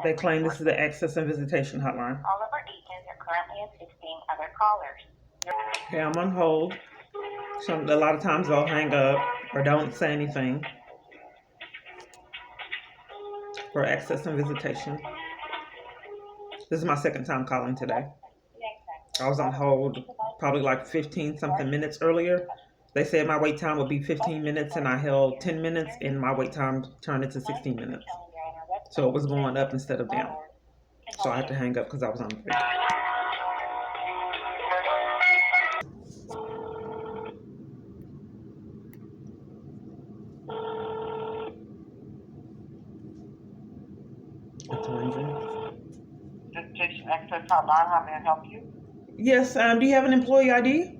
They claim this is the Access and Visitation Hotline. All of our agents are currently assisting other callers. Okay, I'm on hold. So a lot of times they'll hang up or don't say anything for Access and Visitation. This is my second time calling today. I was on hold probably like 15 something minutes earlier. They said my wait time would be 15 minutes and I held 10 minutes and my wait time turned into 16 minutes. So it was going up instead of down. So I had to hang up because I was on break. Visitation Access Hotline, how may I help you? Yes, do you have an employee ID?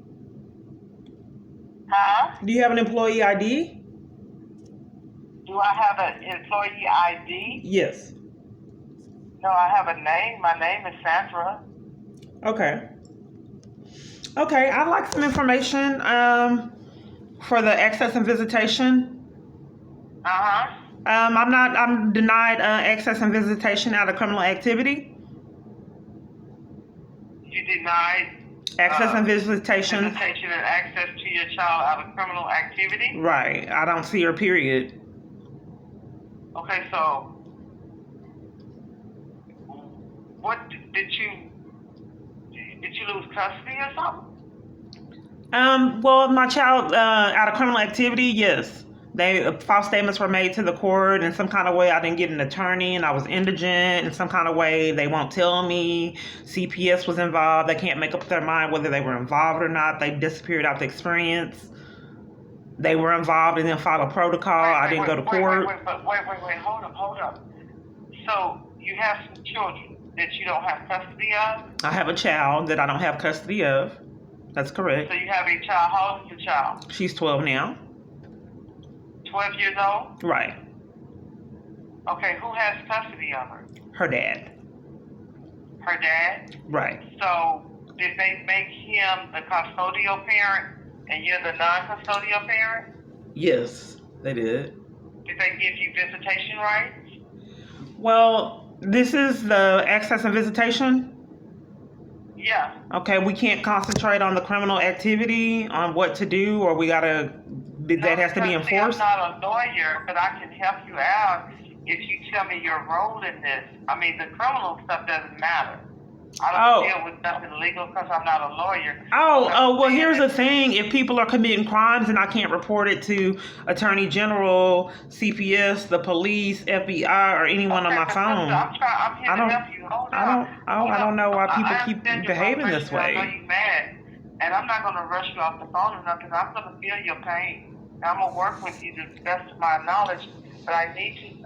Huh? Do you have an employee ID? Do I have an employee ID? Yes. No, I have a name. My name is Sandra. Okay. Okay, I'd like some information for the access and visitation. Uh-huh. I'm denied access and visitation out of criminal activity. You denied Access and visitation. visitation and access to your child out of criminal activity? Right. I don't see her, period. Okay, so what did you lose custody or something? Well, my child out of criminal activity, yes. False statements were made to the court in some kind of way. I didn't get an attorney and I was indigent in some kind of way. They won't tell me. CPS was involved. They can't make up their mind whether they were involved or not. They disappeared out the experience. They were involved and didn't follow protocol. I didn't go to court. Wait, hold up. So you have some children that you don't have custody of? I have a child that I don't have custody of. That's correct. So you have a child. How old is the child? She's 12 now. 12 years old? Right. Okay, who has custody of her? Her dad. Her dad? Right. So did they make him the custodial parent and you're the non-custodial parent? Yes, they did. Did they give you visitation rights? Well, this is the access and visitation. Yeah. Okay, we can't concentrate on the criminal activity, on what to do, or we gotta, that has to be enforced? See, I'm not a lawyer, but I can help you out if you tell me your role in this. I mean, the criminal stuff doesn't matter. I don't deal with nothing legal because I'm not a lawyer. Well, here's the thing. If people are committing crimes and I can't report it to Attorney General, CPS, the police, FBI, or anyone on my phone. I'm here to help you. I don't know why people keep behaving this way. I know you're mad, and I'm not going to rush you off the phone or nothing. I'm going to feel your pain. And I'm going to work with you to the best of my knowledge, but I need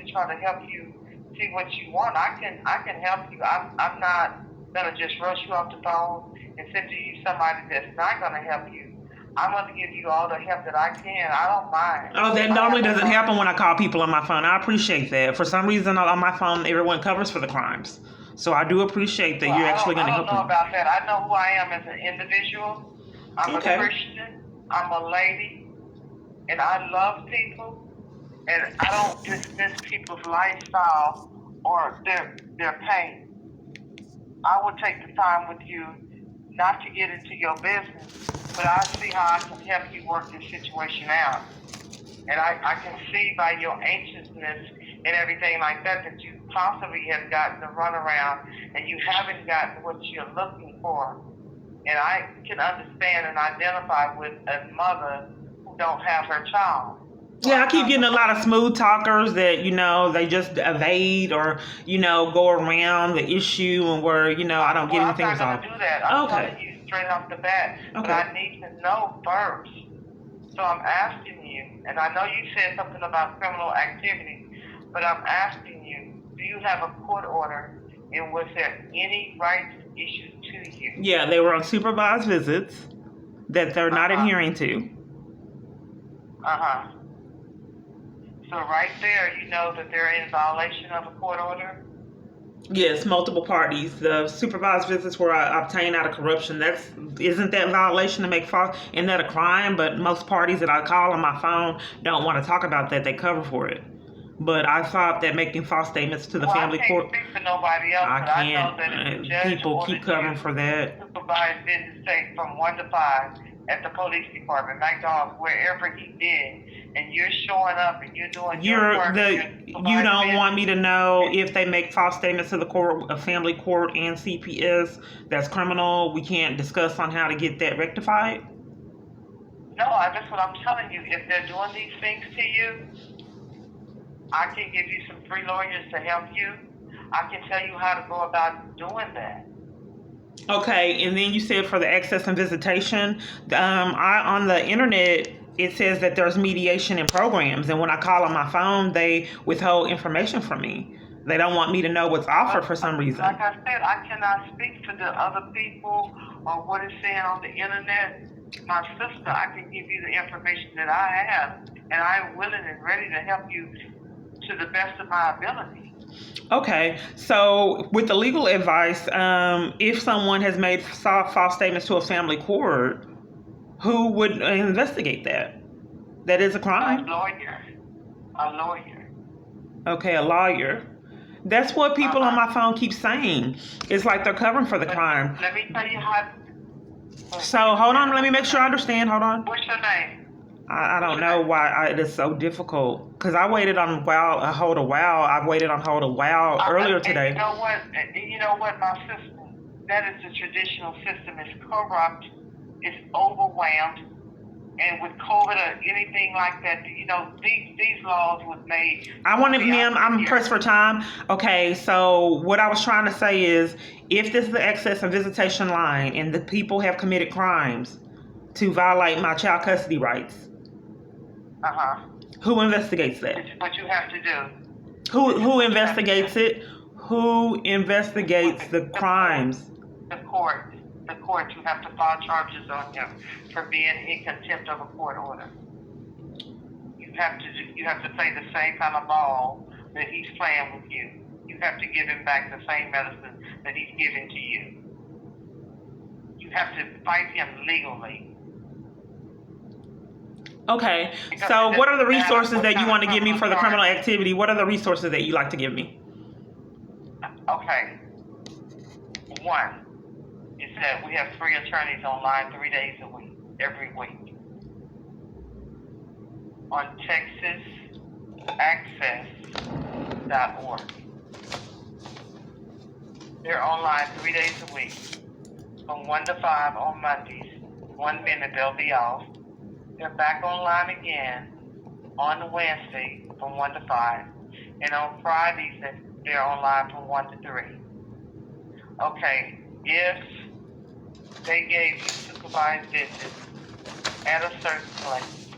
to try to help you see what you want. I can help you. I'm not gonna just rush you off the phone and send to you somebody that's not gonna help you. I'm gonna give you all the help that I can. I don't mind. Oh, that normally doesn't happen when I call people on my phone. I appreciate that. For some reason on my phone, everyone covers for the crimes. So I do appreciate that you're actually gonna help me. I don't know about that. I know who I am as an individual. I'm a Christian. I'm a lady, and I love people. And I don't dismiss people's lifestyle or their pain. I will take the time with you not to get into your business, but I see how I can help you work this situation out. And I can see by your anxiousness and everything like that you possibly have gotten the runaround and you haven't gotten what you're looking for. And I can understand and identify with a mother who don't have her child. Yeah, I keep getting a lot of smooth talkers that, they just evade or, go around the issue and where, I don't get anything resolved. I'm not going to do that. I'm telling you straight off the bat. Okay. But I need to know first. So I'm asking you, and I know you said something about criminal activity, but I'm asking you, do you have a court order and was there any rights issued to you? Yeah, they were on supervised visits that they're not adhering to. Uh-huh. So right there, you know that they're in violation of a court order? Yes, multiple parties. The supervised visits were obtained out of corruption. Isn't that violation to make false? Isn't that a crime? But most parties that I call on my phone don't want to talk about that. They cover for it. But I thought that making false statements to the family court. I can't speak for nobody else, I but I know can't. that if the judge People keep covering for that. supervised visits take from 1 to 5 at the police department, McDonald's, wherever he did, and you're showing up and you're doing your work. You don't want me to know if they make false statements to the court, a family court, and CPS. That's criminal. We can't discuss on how to get that rectified. No, that's what I'm telling you. If they're doing these things to you, I can give you some free lawyers to help you. I can tell you how to go about doing that. Okay, and then you said for the access and visitation, on the internet, it says that there's mediation and programs, and when I call on my phone, they withhold information from me. They don't want me to know what's offered for some reason. Like I said, I cannot speak for the other people or what it's saying on the internet. My sister, I can give you the information that I have, and I'm willing and ready to help you to the best of my ability. Okay, so with the legal advice, if someone has made false statements to a family court, who would investigate that? That is a crime? A lawyer. Okay, a lawyer. That's what people on my phone keep saying. It's like they're covering for the crime. Let me tell you how. So, hold on, let me make sure I understand. Hold on. What's your name? I don't know why it is so difficult. Because I waited on hold a while. I've waited on hold a while earlier today. You know what, my system, that is the traditional system. It's corrupt. It's overwhelmed. And with COVID or anything like that, these laws was made. Ma'am, I'm pressed for time. Okay, so what I was trying to say is, if this is the Access and Visitation Line and the people have committed crimes to violate my child custody rights, who investigates that? What you have to do. Who investigates it? Who investigates the crimes? The court. You have to file charges on him for being in contempt of a court order. You have to play the same kind of ball that he's playing with you. You have to give him back the same medicine that he's giving to you. You have to fight him legally. Okay, so what are the resources that you want to give me for the criminal activity? What are the resources that you like to give me? Okay. One is that we have free attorneys online 3 days a week, every week. On TexasAccess.org. They're online 3 days a week, from 1 to 5 on Mondays. 1 minute they'll be off. They're back online again on Wednesday from 1 to 5. And on Fridays, they're online from 1 to 3. Okay, if they gave you supervised visits at a certain place,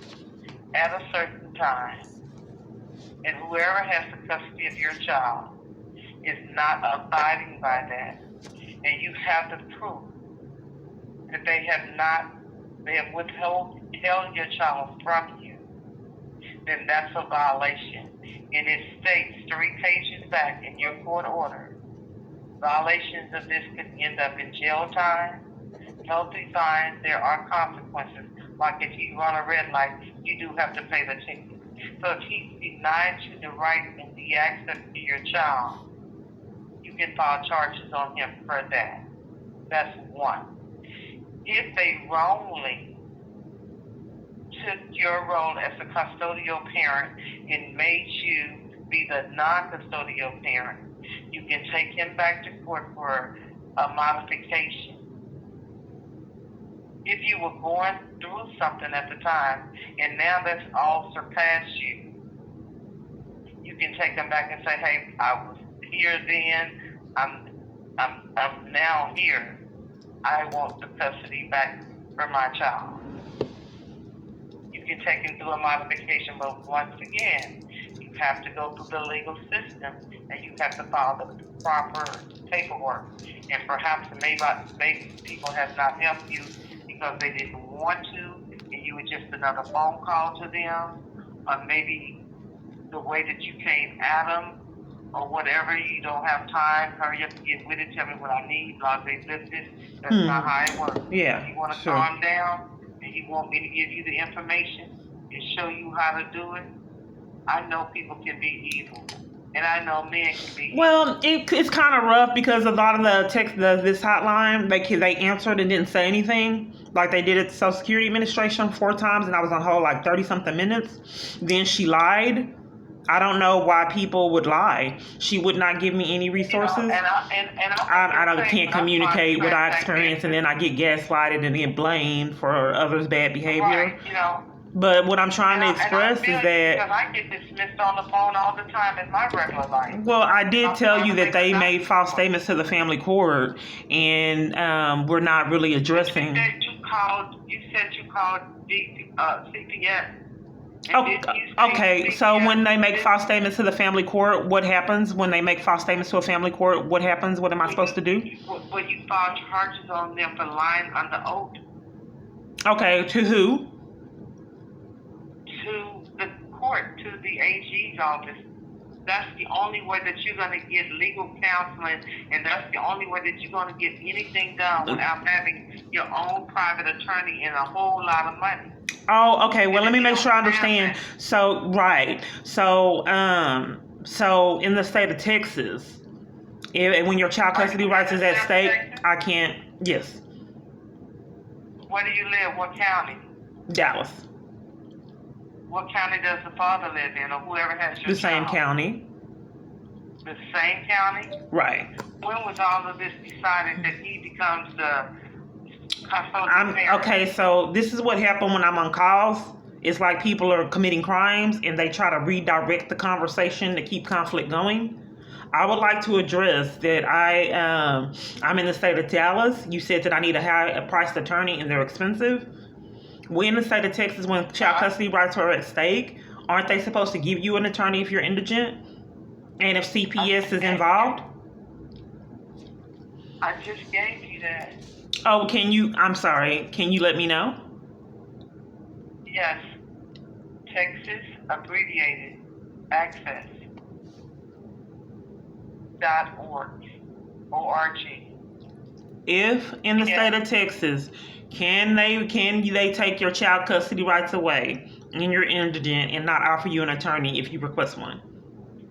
at a certain time, and whoever has the custody of your child is not abiding by that, and you have the proof that they have withheld your child from you, then that's a violation. And it states 3 pages back in your court order, violations of this could end up in jail time, penalty fines, there are consequences. Like if you run a red light, you do have to pay the ticket. So if he denied you the right and the access to your child, you can file charges on him for that. That's one. If they wrongly took your role as a custodial parent and made you be the non-custodial parent, you can take him back to court for a modification. If you were going through something at the time and now that's all surpassed you, you can take him back and say, hey, I was here then, I'm now here. I want the custody back for my child. You can take him through a modification, but once again, you have to go through the legal system and you have to follow the proper paperwork. And perhaps maybe people have not helped you because they didn't want to, and you were just another phone call to them, or maybe the way that you came at them, or whatever, you don't have time, hurry up and get with it, tell me what I need, blah, blah, blah, blah. That's not how it works. Yeah, you want to calm down, and you want me to give you the information and show you how to do it, I know people can be evil, and I know men can be evil. Well, it's kind of rough because a lot of this hotline, they answered and didn't say anything. Like they did at the Social Security Administration 4 times, and I was on hold like 30-something minutes. Then she lied. I don't know why people would lie. She would not give me any resources. I can't communicate what I experience, and then I get gaslighted and then blamed for others' bad behavior. Right, But what I'm trying to express is that... Because I get dismissed on the phone all the time in my regular life. Well, I did tell you that they made false statements to the family court, and we're not really addressing... You said you called CPS. Okay, so when they make false statements to the family court, what happens when they make false statements to a family court? What happens? What am I supposed to do? Well, you file charges on them for lying under oath. Okay, to who? To the court, to the AG's office. That's the only way that you're going to get legal counseling, and that's the only way that you're going to get anything done without having your own private attorney and a whole lot of money. Oh, okay. Well, let me make sure I understand. So, right. So in the state of Texas, when your child custody rights is at stake, I can't. Yes. Where do you live? What county? Dallas. What county does the father live in, or whoever has your child? The same county. The same county? Right. When was all of this decided that he becomes the custodial parent? Okay, so this is what happened when I'm on calls. It's like people are committing crimes and they try to redirect the conversation to keep conflict going. I would like to address that I'm in the state of Dallas. You said that I need a priced attorney and they're expensive. We're in the state of Texas when child custody rights are at stake. Aren't they supposed to give you an attorney if you're indigent? And if CPS is involved? I just gave you that. Oh, I'm sorry. Can you let me know? Yes. Texas abbreviated access .org. If in the state of Texas, can they take your child custody rights away and you're indigent and not offer you an attorney if you request one?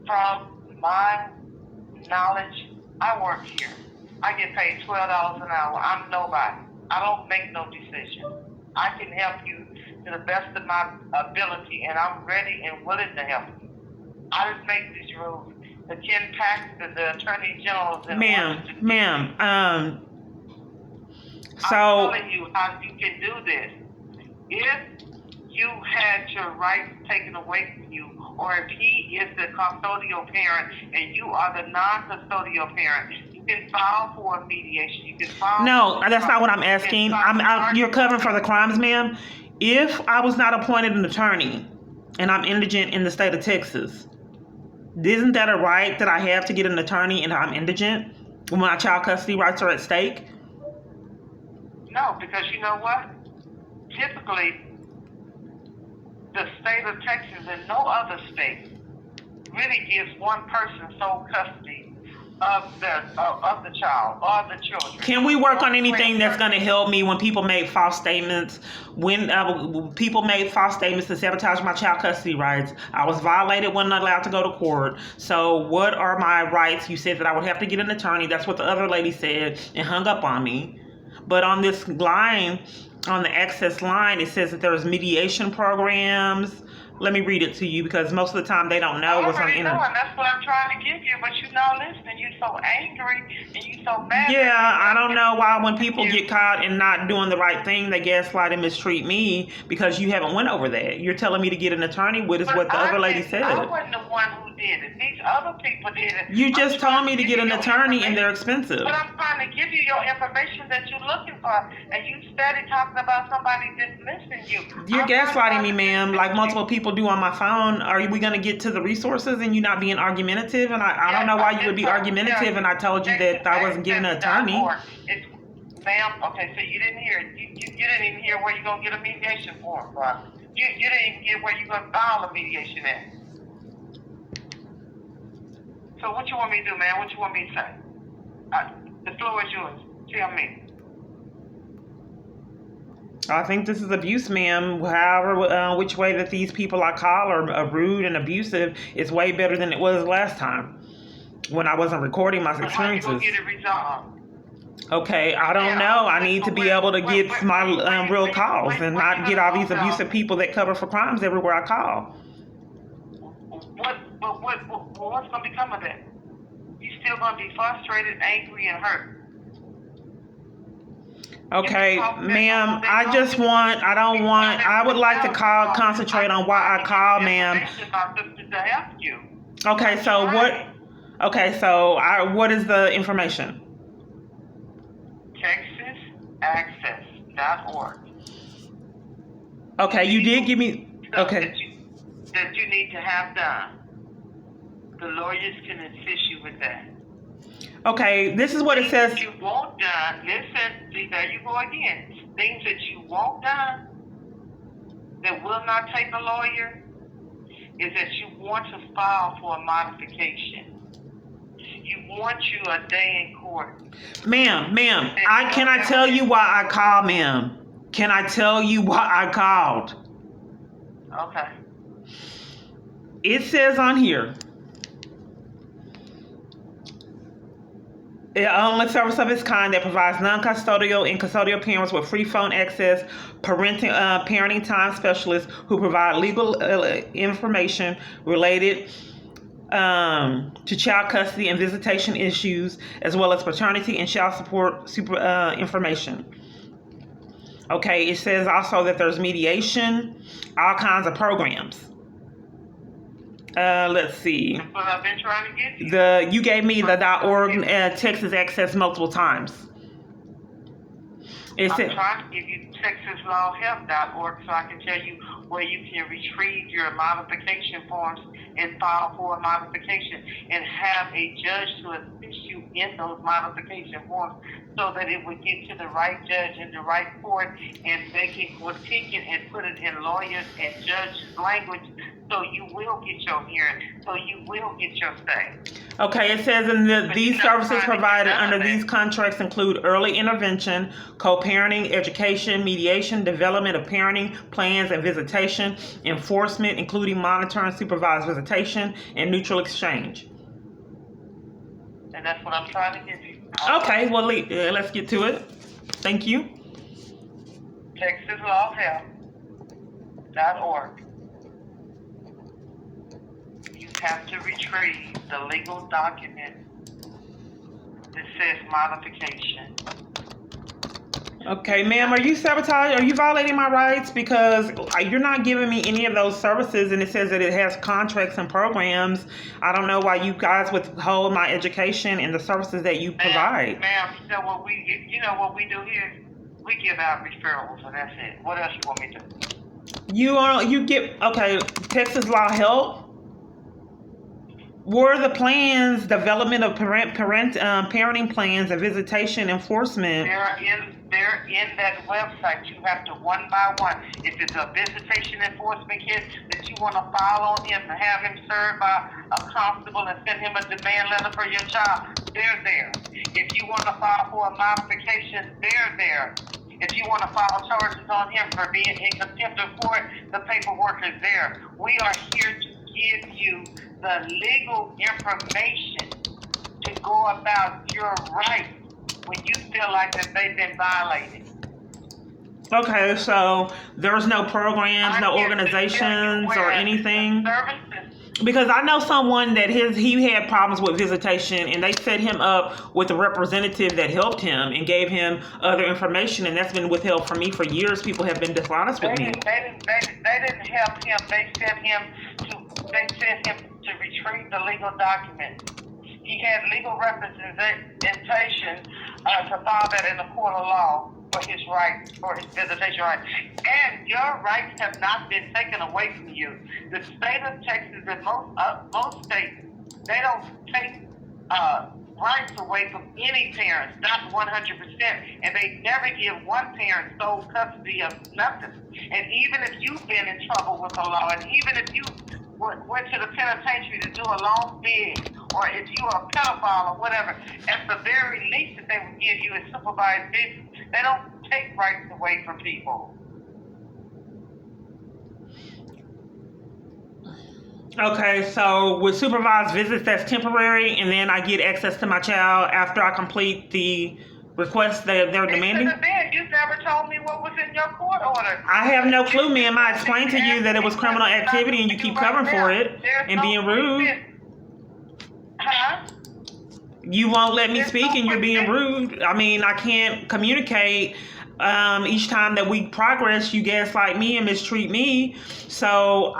From my knowledge, I work here. I get paid $12 an hour. I'm nobody. I don't make no decision. I can help you to the best of my ability, and I'm ready and willing to help you. I just make these rules. The Ken Paxton, the Attorney General, Ma'am. I'm telling you how you can do this. If you had your rights taken away from you, or if he is the custodial parent and you are the non-custodial parent, you can file for a mediation. You can file. No, that's not what I'm asking. You're covering for the crimes, ma'am. If I was not appointed an attorney and I'm indigent in the state of Texas, isn't that a right that I have to get an attorney and I'm indigent when my child custody rights are at stake? No, because you know what? Typically, the state of Texas and no other state really gives one person sole custody of the child or the children. Can we work on anything that's going to help me when people make false statements? When people made false statements to sabotage my child custody rights, I was violated, wasn't allowed to go to court. So what are my rights? You said that I would have to get an attorney. That's what the other lady said and hung up on me. But on this line, on the Access line, it says that there's mediation programs. Let me read it to you because most of the time they don't know what's on the internet. And that's what I'm trying to give you, but you're not listening. You're so angry and you're so mad. Yeah, I don't know why when people get caught and not doing the right thing, they gaslight and mistreat me because you haven't went over that. You're telling me to get an attorney, what is what the other lady said. I wasn't the one who did it. These other people did it. You just told me to get an attorney and they're expensive. But I'm trying to give you your information that you're looking for, and you steady talking about somebody dismissing you. You're gaslighting me, ma'am, like multiple people do on my phone. Are we going to get to the resources and you not being argumentative? And I don't know why you would be argumentative, and I told you that I wasn't getting an attorney. Ma'am, okay, so you didn't hear. You didn't even hear where you're going to get a mediation form from. You didn't even get where you're going to file a mediation at. So what you want me to do, man? What you want me to say? The floor is yours. Tell me. I think this is abuse, ma'am. However, which way that these people I call are rude and abusive is way better than it was last time when I wasn't recording my But how you gonna experiences. get it resolved? Okay, I don't know. I need to be able to get my real calls and not get all these abusive people that cover for crimes everywhere I call. What's gonna become of that? You still gonna be frustrated, angry, and hurt. Okay, ma'am, I would like to concentrate on why I call, ma'am. Okay, so what is the information? TexasAccess.org. Okay, you did give me, okay. That you need to have done. The lawyers can assist you with that. Okay, this is what it says. Things you want done, listen, see, there you go again. Things that you want done that will not take a lawyer is that you want to file for a modification. You want you a day in court. Ma'am, can I tell you why I called, ma'am? Can I tell you why I called? Okay. It says on here, only service of its kind that provides non-custodial and custodial parents with free phone access, parenting time specialists who provide legal information related to child custody and visitation issues, as well as paternity and child support information. Okay, it says also that there's mediation, all kinds of programs. Let's see. That's what I've been trying to get you. You gave me the .org Texas Access multiple times. I'm trying to give you TexasLawHelp.org so I can tell you where you can retrieve your modification forms and file for a modification and have a judge to assist you in those modification forms so that it would get to the right judge in the right court and they can critique it and put it in lawyers and judges' language so you will get your hearing, so you will get your say. Okay, it says these services provided under these contracts include early intervention, co-parenting, education, mediation, development of parenting plans and visitation, enforcement, including monitoring, supervised visitation, and neutral exchange. And that's what I'm trying to give you. Okay, well, let's get to it. Thank you. TexasLawHelp.org. You have to retrieve the legal document that says modification. Okay, ma'am, are you sabotaging? Are you violating my rights? Because you're not giving me any of those services, and it says that it has contracts and programs. I don't know why you guys withhold my education and the services that you provide. Ma'am, you know what we do here? We give out referrals, and that's it. What else you want me to do? Okay, Texas Law Help. Were the plans, development of parenting plans and visitation enforcement? They're in that website. You have to one by one. If it's a visitation enforcement case that you want to file on him to have him served by a constable and send him a demand letter for your child, they're there. If you want to file for a modification, they're there. If you want to file charges on him for being in contempt of court, the paperwork is there. We are here to give you the legal information to go about your rights when you feel like that they've been violated. Okay, so there's no programs, no organizations or anything? Because I know someone that he had problems with visitation, and they set him up with a representative that helped him and gave him other information, and that's been withheld from me for years. People have been dishonest with me. They didn't help him. They sent him to retrieve the legal document. He had legal representation to file that in the court of law for his rights, for his visitation rights. And your rights have not been taken away from you. The state of Texas and most states, they don't take rights away from any parents, not 100%. And they never give one parent sole custody of nothing. And even if you've been in trouble with the law, and even if you went to the penitentiary to do a long bid, or if you are a pedophile or whatever, at the very least that they would give you is supervised visits. They don't take rights away from people. Okay, so with supervised visits, that's temporary, and then I get access to my child after I complete the request that they're demanding? You never told me what was in your court order. I have no clue, ma'am. I explained to you that it was criminal activity and you keep covering for it and being rude. Huh? You won't let me speak and you're being rude. I mean, I can't communicate. Each time that we progress, you gaslight me and mistreat me. So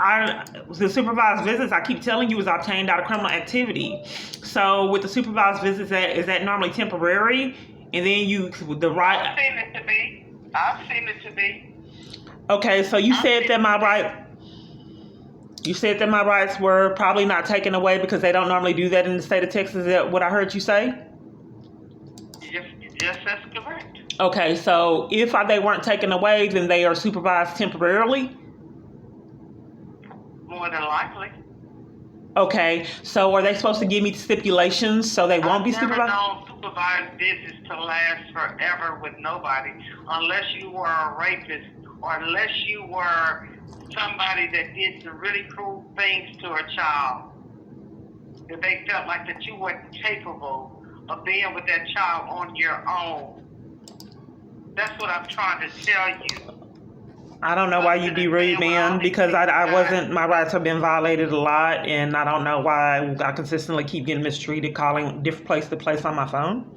the supervised visits, I keep telling you, is obtained out of criminal activity. So with the supervised visits, is that normally temporary? And then I've seen it to be. Okay, so you said that my rights were probably not taken away because they don't normally do that in the state of Texas. Is that what I heard you say? Yes, that's correct. Okay, so if they weren't taken away, then they are supervised temporarily? More than likely. Okay, so are they supposed to give me stipulations so they won't be supervised? I've never known supervised visits to last forever with nobody, unless you were a rapist or unless you were somebody that did some really cruel things to a child. That they felt like that you weren't capable of being with that child on your own. That's what I'm trying to tell you. I don't know why you'd be rude, man, because my rights have been violated a lot, and I don't know why I consistently keep getting mistreated, calling different place to place on my phone.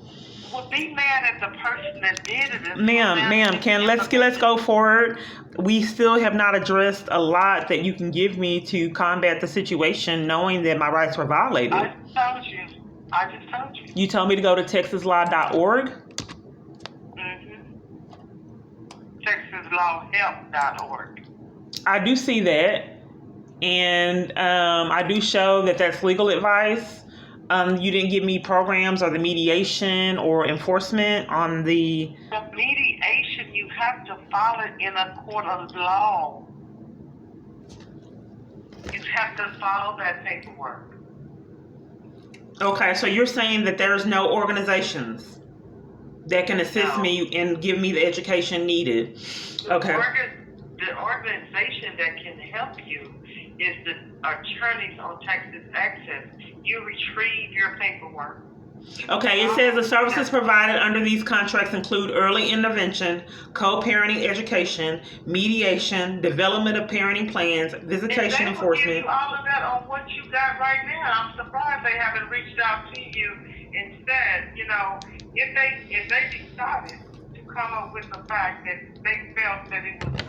Well, be mad at the person that did it. Ma'am, let's go forward. We still have not addressed a lot that you can give me to combat the situation, knowing that my rights were violated. I just told you. You told me to go to texaslaw.org? TexasLawHelp.org. I do see that, and I do show that that's legal advice. You didn't give me programs or the mediation or enforcement on the... The mediation, you have to file it in a court of law. You have to follow that paperwork. Okay, so you're saying that there's no organizations that can assist me and give me the education needed. Okay. The organization that can help you is the attorneys on Texas Access. You retrieve your paperwork. Okay, it says the services provided under these contracts include early intervention, co-parenting education, mediation, development of parenting plans, visitation enforcement. Give you all of that on what you got right now. I'm surprised they haven't reached out to you instead. If they decided to come up with the fact that they felt that it was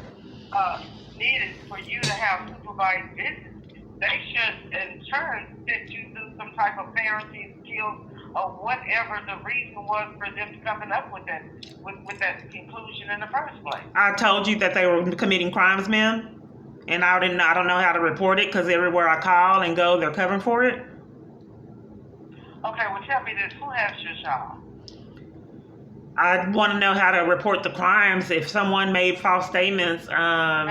needed for you to have supervised visits, they should in turn send you through some type of parenting skills or whatever the reason was for them coming up with that conclusion in the first place. I told you that they were committing crimes, ma'am, and I don't know how to report it because everywhere I call and go, they're covering for it. Okay, well tell me this: who has your child? I want to know how to report the crimes if someone made false statements. Ma'am,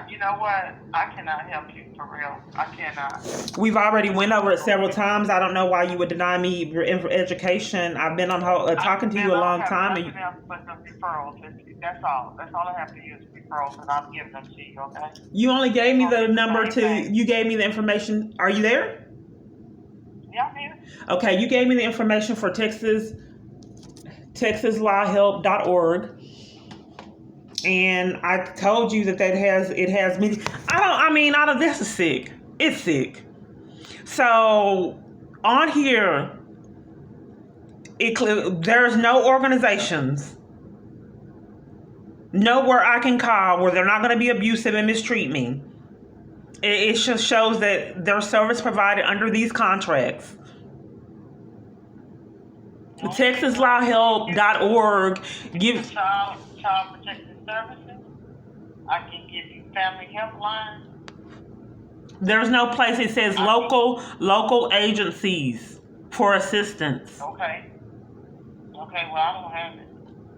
you know what? I cannot help you for real. I cannot. We've already went over it several times. I don't know why you would deny me your education. I've been on talking to you a long time. Else but the referrals. That's all. That's all I have to use referrals, and I'll give them to you. Okay. You only gave me the number you gave me the information. Are you there? Yeah, I'm here. Okay, you gave me the information for TexasLawHelp.org, and I told you that it has me. This is sick. It's sick. So on here, there's no organizations, nowhere I can call where they're not going to be abusive and mistreat me. It just shows that their service provided under these contracts. TexasLawHelp.org gives child protective services. I can give you family help line. There's no place. It says local agencies for assistance. Okay. Well, I don't have it.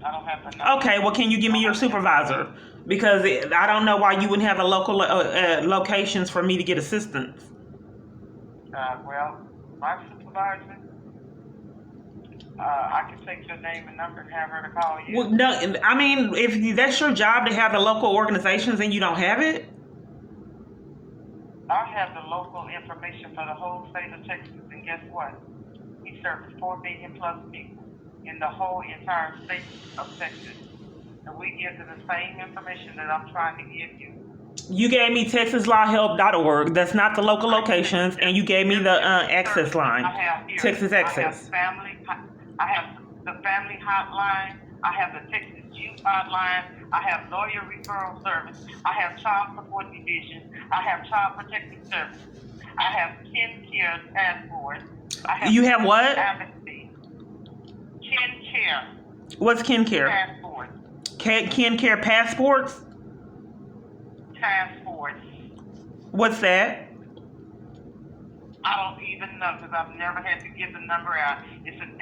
I don't have the number. Okay. Well, can you give me your supervisor? Because I don't know why you wouldn't have a local locations for me to get assistance. My supervisor. I can take your name and number and have her to call you. Well, no, I mean, if that's your job to have the local organizations and you don't have it. I have the local information for the whole state of Texas, and guess what? We service 4 million plus people in the whole entire state of Texas. And we give them the same information that I'm trying to give you. You gave me TexasLawHelp.org. That's not the local locations, and you gave me the Access line. I have here. Texas Access. I have the family hotline. I have the Texas Youth Hotline. I have lawyer referral service. I have child support division. I have child protective services. I have kin care task force. You have what? Advocacy. Kin care. What's kin care? Task force. Kin care passports? Task force. What's that? I don't even know because I've never had to give the number out. It's an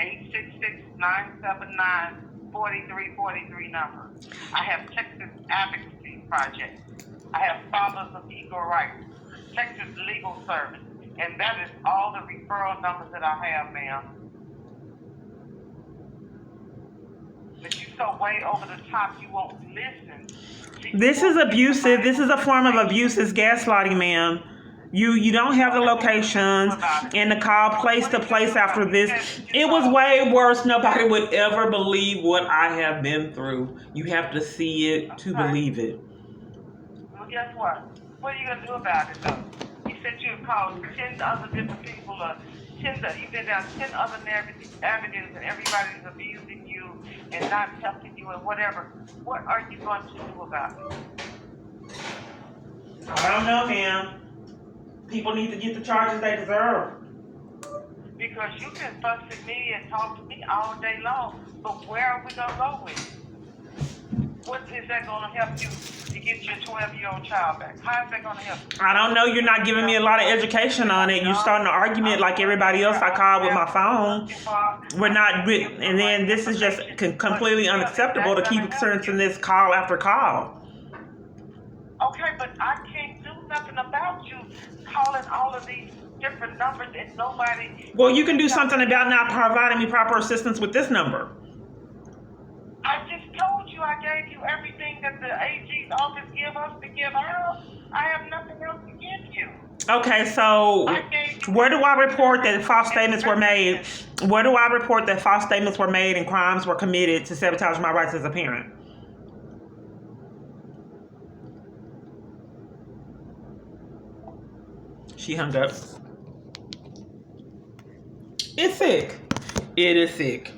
866-979-4343 number. I have Texas Advocacy Project. I have Fathers of Equal Rights. Texas Legal Service. And that is all the referral numbers that I have, ma'am. But you so way over the top, you won't listen. This is abusive. This is a form of abuse. It's gaslighting, ma'am. You don't have the locations and the call place to place after this. It was way worse. Nobody would ever believe what I have been through. You have to see it to believe it. Well, guess what? What are you going to do about it, though? You said you had called 10 other different people, you've been down 10 other avenues, and everybody's abusing you and not helping you and whatever. What are you going to do about it? I don't know, ma'am. People need to get the charges they deserve. Because you can fuss at me and talk to me all day long, but where are we going to go with it? What is that going to help you to get your 12-year-old child back? How is that going to help you? I don't know. You're not giving me a lot of education on it. You're starting an argument like everybody else I called with my phone. We're not, and then this is just completely unacceptable to keep experiencing this call after call. Okay, but I can't do nothing about you calling all of these different numbers and nobody... Well, you can do something about not providing me proper assistance with this number. I just told you I gave you everything that the AG's office give us to give out. I have nothing else to give you. Okay, so where do I report that false statements were made? Where do I report that false statements were made and crimes were committed to sabotage my rights as a parent? She hung up. It's sick. It is sick.